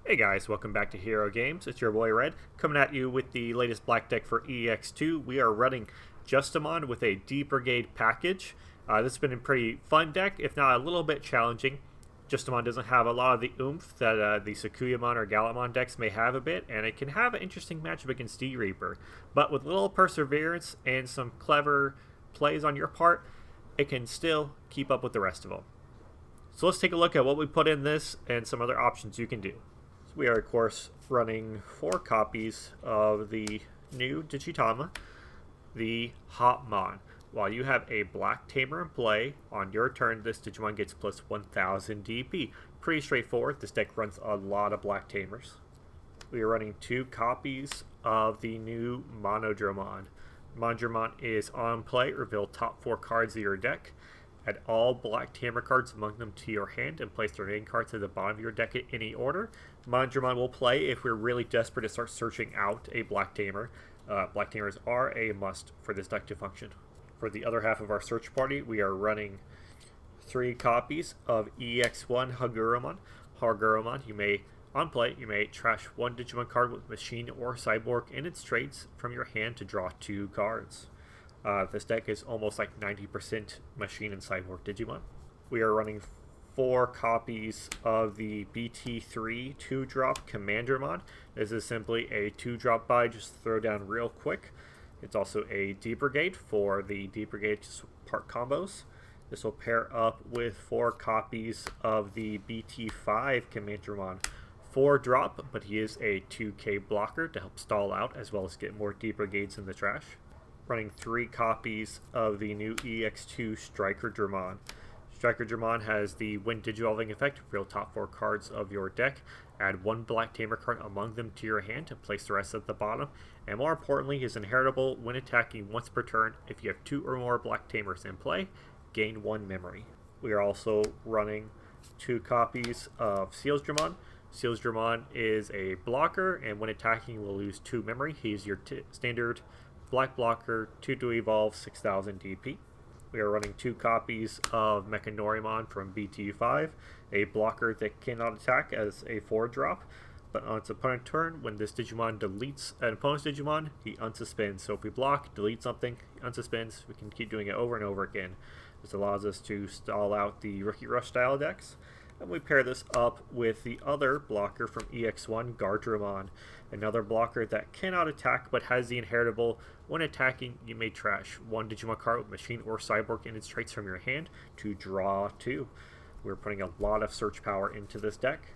Hey guys, welcome back to Hero Games. It's your boy Red, coming at you with the latest black deck for EX2. We are running Justimon with a D-Brigade package. This has been a pretty fun deck, if not a little bit challenging. Justimon doesn't have a lot of the oomph that the Sakuyamon or Gallimon decks may have a bit, and it can have an interesting matchup against D-Reaper. But with a little perseverance and some clever plays on your part, it can still keep up with the rest of them. So let's take a look at what we put in this and some other options you can do. We are, of course, running 4 copies of the new Digitama, the Hopmon. While you have a black Tamer in play, on your turn this Digimon gets plus 1000 DP. Pretty straightforward. This deck runs a lot of black Tamers. We are running 2 copies of the new Monodramon. Monodramon is on play. Reveal top 4 cards of your deck. Add all black Tamer cards among them to your hand and place the remaining cards at the bottom of your deck in any order. Monodramon will play if we're really desperate to start searching out a black Tamer. Black Tamers are a must for this deck to function. For the other half of our search party, we are running 3 copies of EX1 Hagurumon. On play, you may trash 1 Digimon card with Machine or Cyborg in its traits from your hand to draw 2 cards. This deck is almost like 90% Machine and Cyborg Digimon. We are running 4 copies of the BT3 2-drop Commandramon. This is simply a 2-drop buy, just throw down real quick. It's also a D-Brigade for the D-Brigade part combos. This will pair up with 4 copies of the BT5 Commandramon 4-drop, but he is a 2k blocker to help stall out as well as get more D-Brigades in the trash. Running 3 copies of the new EX2 Stikedramon. Stikedramon has the when Digivolving effect, reveal top 4 cards of your deck, add 1 black Tamer card among them to your hand and place the rest at the bottom, and more importantly, he is inheritable when attacking once per turn. If you have 2 or more black Tamers in play, gain 1 memory. We are also running 2 copies of Sealsdramon. Sealsdramon is a blocker, and when attacking will lose 2 memory. He's your standard black blocker, 2 to evolve, 6000 DP. We are running 2 copies of Mekanorimon from BT5, a blocker that cannot attack as a 4-drop, but on its opponent's turn, when this Digimon deletes an opponent's Digimon, he unsuspends. So if we block, delete something, he unsuspends, we can keep doing it over and over again. This allows us to stall out the Rookie Rush style decks. And we pair this up with the other blocker from EX1, Guardromon, another blocker that cannot attack but has the inheritable. When attacking, you may trash 1 Digimon card with Machine or Cyborg in its traits from your hand to draw 2. We're putting a lot of search power into this deck.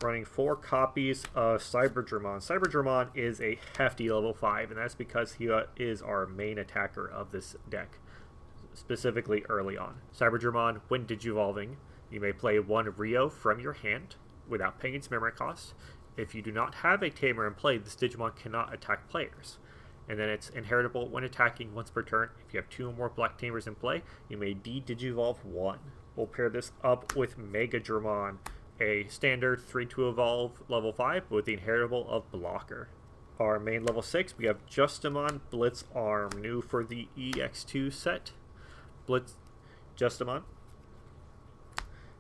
Running 4 copies of Cyberdramon. Cyberdramon is a hefty level 5, and that's because he is our main attacker of this deck, specifically early on. Cyberdramon, when Digivolving, you may play 1 Rio from your hand without paying its memory cost. If you do not have a Tamer in play, this Digimon cannot attack players. And then it's inheritable when attacking once per turn. If you have 2 or more black Tamers in play, you may de-Digivolve 1. We'll pair this up with Megadramon, a standard 3-to evolve level 5 with the inheritable of blocker. Our main level 6, we have Justimon Blitz Arm, new for the EX2 set. Blitz Justimon.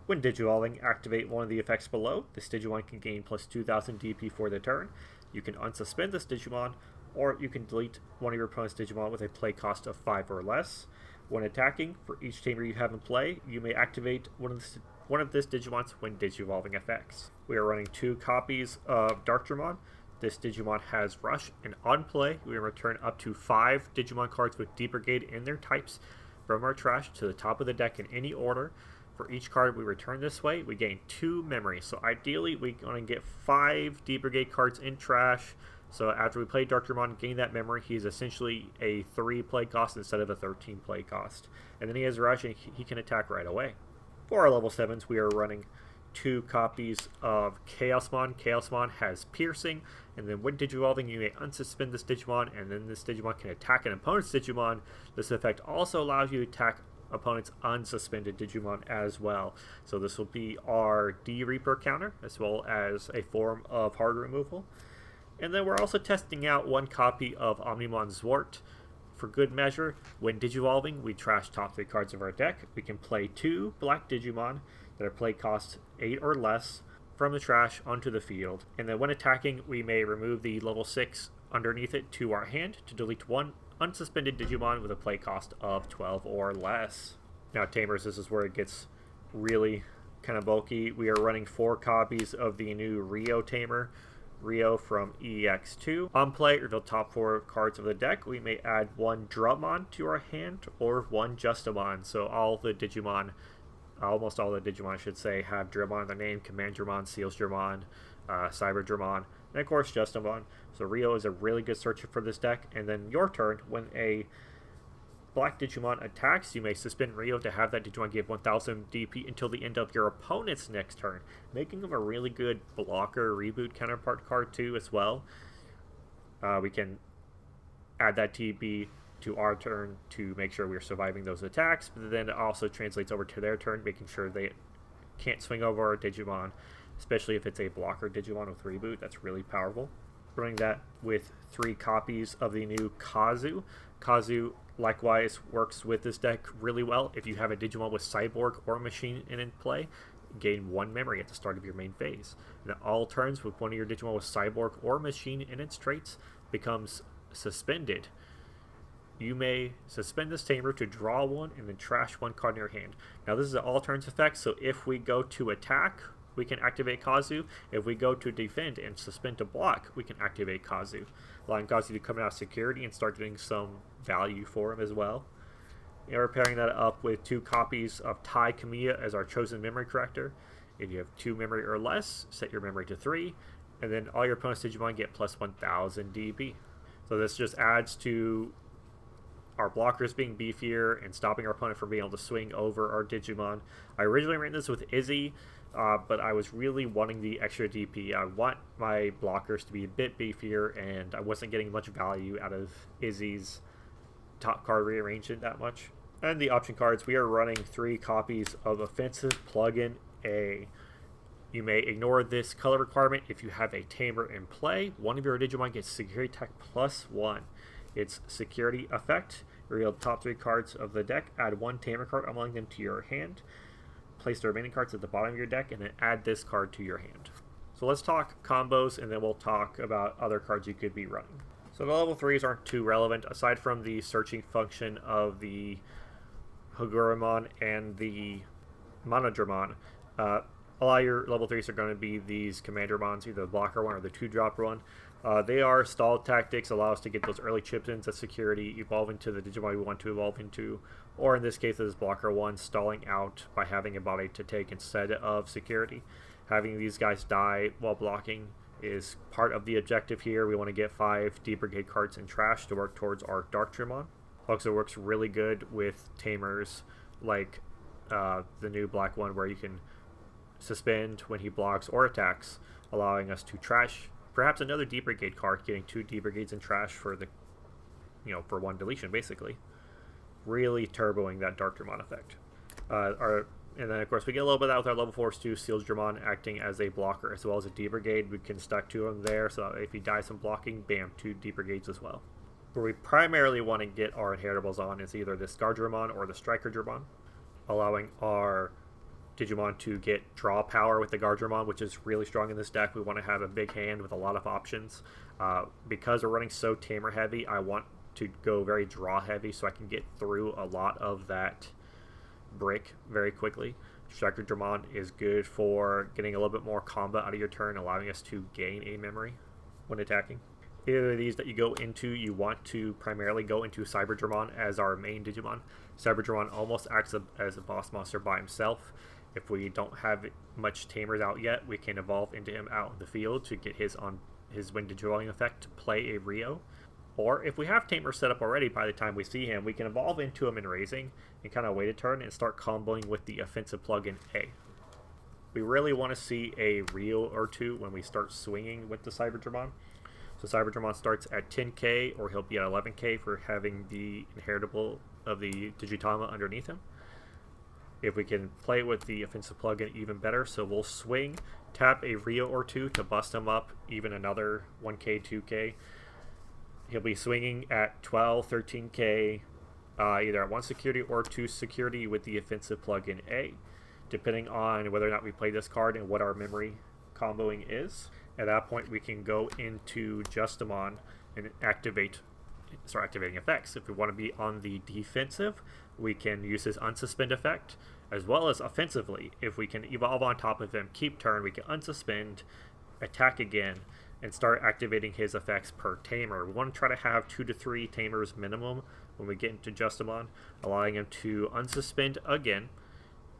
When Digivolving, activate one of the effects below. This Digimon can gain plus 2000 DP for the turn. You can unsuspend this Digimon, or you can delete one of your opponent's Digimon with a play cost of 5 or less. When attacking, for each Tamer you have in play, you may activate one of this Digimon's when Digivolving effects. We are running 2 copies of Darkdramon. This Digimon has Rush, and on play, we return up to 5 Digimon cards with D-Brigade in their types from our trash to the top of the deck in any order. For each card we return this way, we gain 2 memory. So ideally, we want to get 5 D-Brigade cards in trash. So after we play Darkdramon, gain that memory, he's essentially a 3 play cost instead of a 13 play cost. And then he has Rush, and he can attack right away. For our level 7s, we are running 2 copies of Chaosmon. Chaosmon has Piercing, and then when Digivolving, you may unsuspend this Digimon, and then this Digimon can attack an opponent's Digimon. This effect also allows you to attack opponent's unsuspended Digimon as well. So this will be our D-Reaper counter, as well as a form of hard removal. And then we're also testing out 1 copy of Omnimon Zwart. For good measure, when Digivolving, we trash top 3 cards of our deck. We can play 2 black Digimon that are play cost 8 or less. from the trash onto the field, and then when attacking, we may remove the level 6 underneath it to our hand to delete one unsuspended Digimon with a play cost of 12 or less. Now, Tamers, this is where it gets really kind of bulky. We are running 4 copies of the new Rio Tamer, Rio from EX2. On play, reveal top 4 cards of the deck. We may add 1 Drumon to our hand or 1 Justimon. So all the Digimon, almost all the Digimon I should say, have Dramon in their name. Commandramon, Sealsdramon, Cyberdramon, and of course Justimon. So Rio is a really good searcher for this deck. And then your turn, when a black Digimon attacks, you may suspend Rio to have that Digimon give 1000 DP until the end of your opponent's next turn, making him a really good blocker reboot counterpart card too as well. We can add that TP to our turn to make sure we're surviving those attacks, but then it also translates over to their turn, making sure they can't swing over our Digimon, especially if it's a blocker Digimon with reboot. That's really powerful. Running that with 3 copies of the new Kazu. Kazu likewise works with this deck really well. If you have a Digimon with Cyborg or Machine in play, gain 1 memory at the start of your main phase. And at all turns with one of your Digimon with Cyborg or Machine in its traits becomes suspended, you may suspend this Tamer to draw 1 and then trash 1 card in your hand. Now this is an all turns effect, so if we go to attack, we can activate Kazu. If we go to defend and suspend to block, we can activate Kazu, allowing Kazu to come out of security and start getting some value for him as well. And we're pairing that up with 2 copies of Tai Kamiya as our chosen memory corrector. If you have 2 memory or less, set your memory to 3, and then all your opponent's Digimon get plus 1000 DP. So this just adds to our blockers being beefier and stopping our opponent from being able to swing over our Digimon. I originally ran this with Izzy, but I was really wanting the extra DP. I want my blockers to be a bit beefier, and I wasn't getting much value out of Izzy's top card rearrangement that much. And the option cards, we are running 3 copies of Offensive Plugin A. You may ignore this color requirement if you have a Tamer in play. One of your Digimon gets Security Attack plus 1. Its security effect, reveal the top 3 cards of the deck, add 1 Tamer card among them to your hand, place the remaining cards at the bottom of your deck, and then add this card to your hand. So let's talk combos, and then we'll talk about other cards you could be running. So the level 3s aren't too relevant, aside from the searching function of the Hagurumon and the Monodramon. A lot of your level 3s are going to be these Commandramons, either the blocker one or the 2-drop one. They are stall tactics, allow us to get those early chips into security, evolve into the Digimon we want to evolve into, or in this case, this blocker one, stalling out by having a body to take instead of security. Having these guys die while blocking is part of the objective here. We want to get 5 D-Brigade cards in trash to work towards our Darkdramon. Also works really good with Tamers, like the new black one, where you can suspend when he blocks or attacks, allowing us to trash perhaps another D-Brigade card, getting 2 D-Brigades in trash for the, for 1 deletion, basically. Really turboing that Darkdramon effect. And then, of course, we get a little bit of that with our level 4s too. Sealsdramon acting as a blocker as well as a D-Brigade. We can stack 2 of them there, so if he dies from blocking, bam, 2 D-Brigades as well. Where we primarily want to get our inheritables on is either this Guardromon or the Stikedramon, allowing our Digimon to get draw power with the Guardromon, which is really strong in this deck. We want to have a big hand with a lot of options. Because we're running so Tamer heavy, I want to go very draw heavy so I can get through a lot of that brick very quickly. Stikedramon is good for getting a little bit more combat out of your turn, allowing us to gain a memory when attacking. Either of these that you go into, you want to primarily go into Cyberdramon as our main Digimon. Cyberdramon almost acts as a boss monster by himself. If we don't have much Tamers out yet, we can evolve into him out in the field to get his Wind Digivolving effect to play a Rio. Or if we have Tamer set up already by the time we see him, we can evolve into him in Raising and kind of wait a turn and start comboing with the Offensive Plugin A. We really want to see a Rio or 2 when we start swinging with the Cyberdramon. So Cyberdramon starts at 10k, or he'll be at 11k for having the inheritable of the Digitama underneath him. If we can play with the Offensive Plugin, even better. So we'll swing, tap a Rio or 2 to bust him up even another 1k, 2k. He'll be swinging at 12, 13k, either at 1 security or 2 security with the Offensive Plugin A, depending on whether or not we play this card and what our memory comboing is. At that point, we can go into Justimon and start activating effects. If we want to be on the defensive, we can use his unsuspend effect, as well as offensively. If we can evolve on top of him, keep turn, we can unsuspend, attack again, and start activating his effects per Tamer. We want to try to have 2 to 3 Tamers minimum when we get into Justimon, allowing him to unsuspend again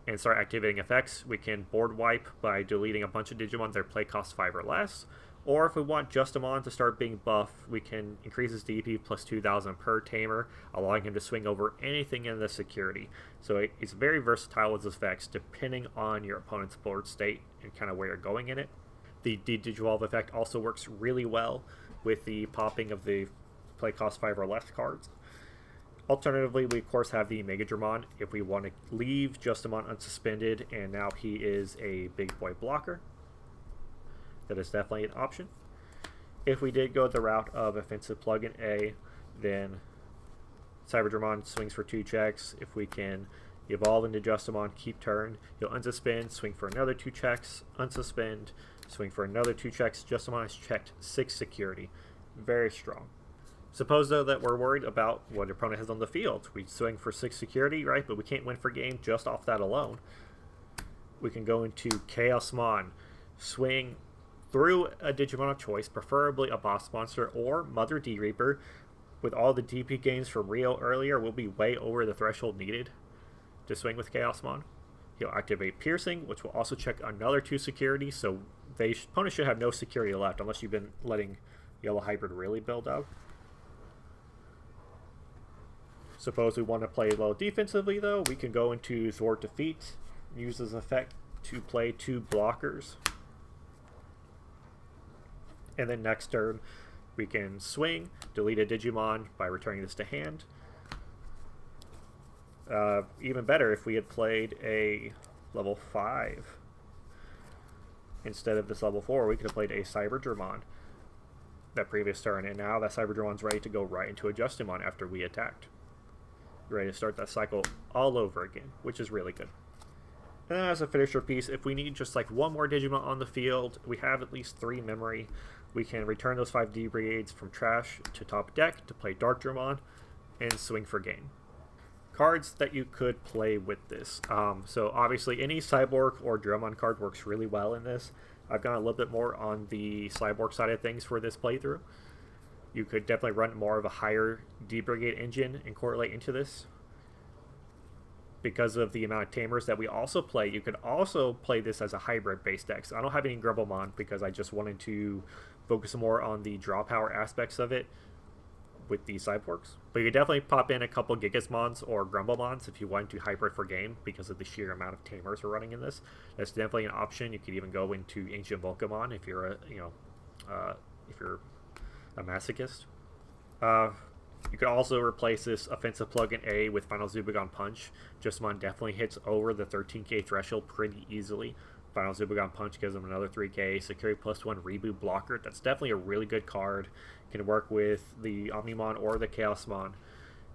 and start activating effects. We can board wipe by deleting a bunch of Digimon their play cost 5 or less, or if we want Justimon to start being buff, we can increase his DP plus 2,000 per Tamer, allowing him to swing over anything in the security. So it's very versatile with his effects depending on your opponent's board state and kind of where you're going in it. The Digivolve effect also works really well with the popping of the play cost 5 or less cards. Alternatively, we of course have the Megadramon if we want to leave Justimon unsuspended and now he is a big boy blocker. That is definitely an option. If we did go the route of offensive plug-in A, then Cyberdramon swings for 2 checks. If we can evolve into Justimon, keep turn, he'll unsuspend, swing for another 2 checks, unsuspend, swing for another 2 checks. Justimon has checked 6 security. Very strong. Suppose, though, that we're worried about what your opponent has on the field. We swing for 6 security, right? But we can't win for game just off that alone. We can go into Chaosmon, swing through a Digimon of choice, preferably a boss monster or Mother D-Reaper. With all the DP gains from Rio earlier, we'll be way over the threshold needed to swing with Chaosmon. He'll activate Piercing, which will also check another 2 security, so opponent should have no security left unless you've been letting Yellow Hybrid really build up. Suppose we want to play a little defensively, though, we can go into Thwart Defeat, use this effect to play 2 blockers. And then next turn, we can swing, delete a Digimon by returning this to hand. Even better if we had played a level 5 instead of this level 4, we could have played a Cyberdramon that previous turn, and now that Cyberdramon's ready to go right into a Justimon after we attacked. Ready to start that cycle all over again, which is really good. And then as a finisher piece, if we need just like 1 more Digimon on the field, we have at least 3 memory. We can return those 5 D-Brigades from trash to top deck to play Darkdramon and swing for game. Cards that you could play with this. So obviously any Cyborg or Dramon card works really well in this. I've gone a little bit more on the Cyborg side of things for this playthrough. You could definitely run more of a higher D-Brigade engine and correlate into this. Because of the amount of Tamers that we also play, you could also play this as a hybrid base deck. So I don't have any Guardromon because I just wanted to focus more on the draw power aspects of it with the Cyborgs. But you could definitely pop in a couple Gigasmons or Grumblemons if you want to hybrid for game because of the sheer amount of Tamers we're running in this. That's definitely an option. You could even go into Ancient Volcamon if you're a masochist. You could also replace this offensive plug-in A with Final Zubagon Punch. Justimon definitely hits over the 13k threshold pretty easily. Final Zubagon Punch gives him another 3k. Security +1 reboot blocker. That's definitely a really good card. Can work with the Omnimon or the Chaosmon.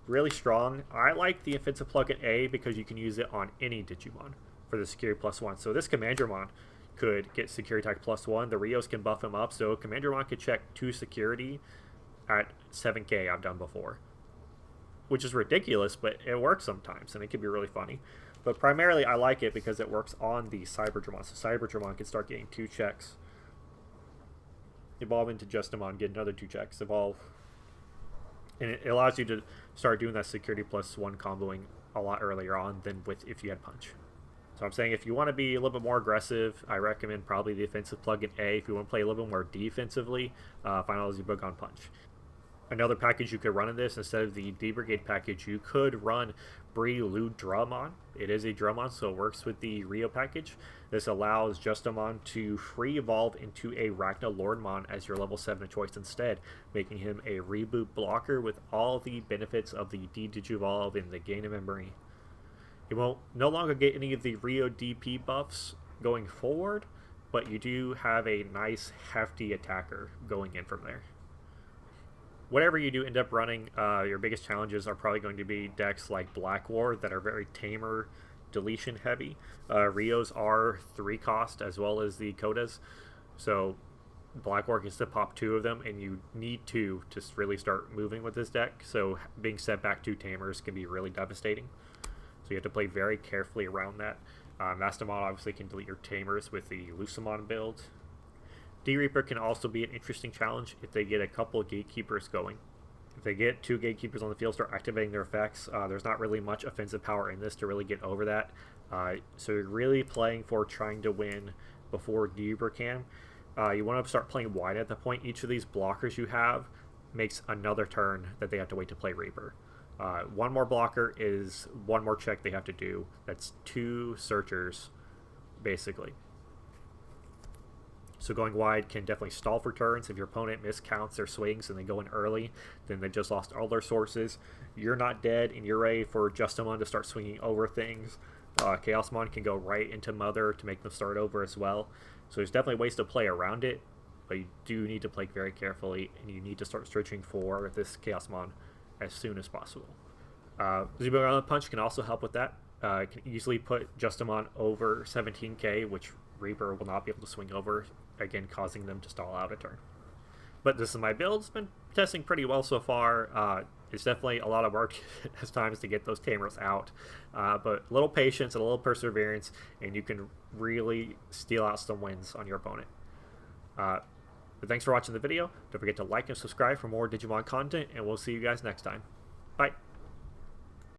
Really strong. I like the offensive plug-in A because you can use it on any Digimon for the security +1. So this Commandramon could get security attack +1. The Rios can buff him up, so Commandramon could check 2 security at 7k I've done before. Which is ridiculous, but it works sometimes, and it can be really funny. But primarily I like it because it works on the Cyberdramon. So Cyberdramon can start getting 2 checks. Evolve into Justimon, get another 2 checks. Evolve. And it allows you to start doing that security +1 comboing a lot earlier on than with if you had Punch. So I'm saying if you want to be a little bit more aggressive, I recommend probably the offensive plug-in A. If you want to play a little bit more defensively, Final Zubagon Punch. Another package you could run in this, instead of the D-Brigade package, you could run Dramon. It is a Dramon, so it works with the Rio package. This allows Justimon to free evolve into a Ragna Lordmon as your level 7 of choice instead, making him a reboot blocker with all the benefits of the D-Digivolve and the gain of memory. You won't no longer get any of the Rio DP buffs going forward, but you do have a nice hefty attacker going in from there. Whatever you do end up running, your biggest challenges are probably going to be decks like Black War that are very Tamer deletion heavy. Rios are 3 cost as well as the Kodas. So Blackwork is to pop 2 of them, and you need to just really start moving with this deck. So being set back 2 Tamers can be really devastating. So you have to play very carefully around that. Justimon obviously can delete your Tamers with the Lucimon build. D-Reaper can also be an interesting challenge if they get a couple Gatekeepers going. If they get 2 Gatekeepers on the field, start activating their effects, there's not really much offensive power in this to really get over that. So you're really playing for trying to win before D-Reaper can. You want to start playing wide at the point. Each of these blockers you have makes another turn that they have to wait to play Reaper. 1 more blocker is 1 more check they have to do. That's 2 searchers, basically. So going wide can definitely stall for turns. If your opponent miscounts their swings and they go in early, then they just lost all their sources. You're not dead, and you're ready for Justimon to start swinging over things. Chaosmon can go right into Mother to make them start over as well. So there's definitely ways to play around it, but you do need to play very carefully, and you need to start searching for this Chaosmon as soon as possible. Zubon Punch can also help with that. It can easily put Justimon over 17k, which Reaper will not be able to swing over, again causing them to stall out a turn. But this is my build. It's been testing pretty well so far. It's definitely a lot of work at times to get those Tamers out, but a little patience and a little perseverance, and you can really steal out some wins on your opponent. But thanks for watching the video. Don't forget to like and subscribe for more Digimon content, and we'll see you guys next time. Bye.